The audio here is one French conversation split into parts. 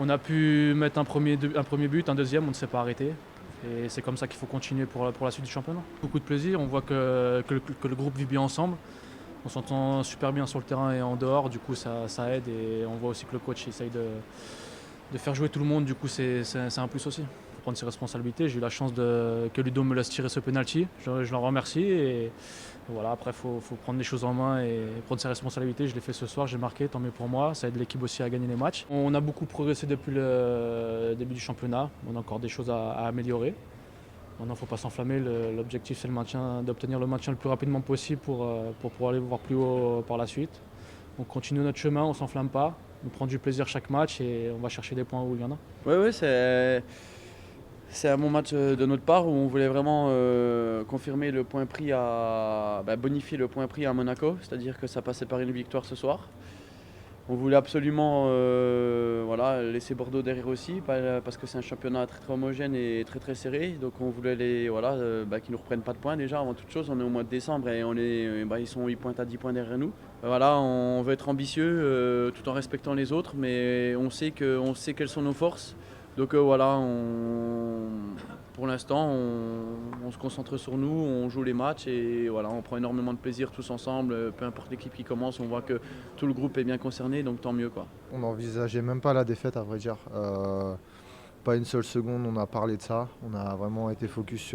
On a pu mettre un premier but, un deuxième, on ne s'est pas arrêté. Et c'est comme ça qu'il faut continuer pour la suite du championnat. Beaucoup de plaisir, on voit que le groupe vit bien ensemble. On s'entend super bien sur le terrain et en dehors, du coup ça aide et on voit aussi que le coach essaye de faire jouer tout le monde, du coup c'est un plus aussi. Il faut prendre ses responsabilités, j'ai eu la chance que Ludo me laisse tirer ce penalty, je l'en remercie et voilà, après il faut prendre les choses en main et prendre ses responsabilités. Je l'ai fait ce soir, j'ai marqué, tant mieux pour moi, ça aide l'équipe aussi à gagner les matchs. On a beaucoup progressé depuis le début du championnat, on a encore des choses à améliorer. Maintenant, il ne faut pas s'enflammer. L'objectif, c'est d'obtenir le maintien le plus rapidement possible pour pouvoir aller voir plus haut par la suite. On continue notre chemin, on ne s'enflamme pas. On prend du plaisir chaque match et on va chercher des points où il y en a. Oui, oui, c'est un bon match de notre part où on voulait vraiment confirmer le point pris bonifier le point pris à Monaco, c'est-à-dire que ça passait par une victoire ce soir. On voulait absolument voilà, laisser Bordeaux derrière aussi parce que c'est un championnat très, très homogène et très très serré. Donc on voulait qu'ils ne nous reprennent pas de points déjà avant toute chose. On est au mois de décembre et ils sont 8 points à 10 points derrière nous. Voilà, on veut être ambitieux tout en respectant les autres, mais on sait quelles sont nos forces. Donc pour l'instant, on se concentre sur nous, on joue les matchs et voilà, on prend énormément de plaisir tous ensemble. Peu importe l'équipe qui commence, on voit que tout le groupe est bien concerné, donc tant mieux quoi. On n'envisageait même pas la défaite à vrai dire. Pas une seule seconde on a parlé de ça. On a vraiment été focus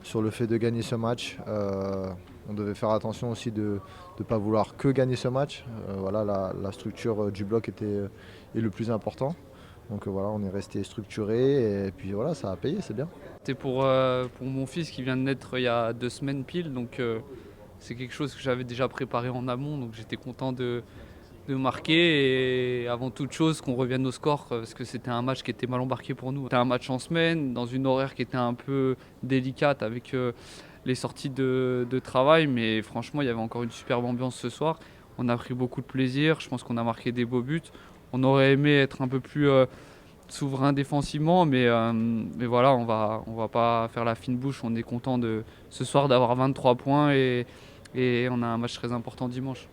sur le fait de gagner ce match. On devait faire attention aussi de ne pas vouloir que gagner ce match. Voilà, la structure du bloc est le plus important. Donc voilà, on est resté structuré et puis voilà, ça a payé, c'est bien. C'était pour mon fils qui vient de naître il y a 2 semaines pile, donc c'est quelque chose que j'avais déjà préparé en amont, donc j'étais content de marquer et avant toute chose qu'on revienne au score parce que c'était un match qui était mal embarqué pour nous. C'était un match en semaine, dans une horaire qui était un peu délicate avec les sorties de travail, mais franchement il y avait encore une superbe ambiance ce soir. On a pris beaucoup de plaisir, je pense qu'on a marqué des beaux buts. On aurait aimé être un peu plus souverain défensivement, mais voilà, on va pas faire la fine bouche. On est content ce soir d'avoir 23 points et on a un match très important dimanche.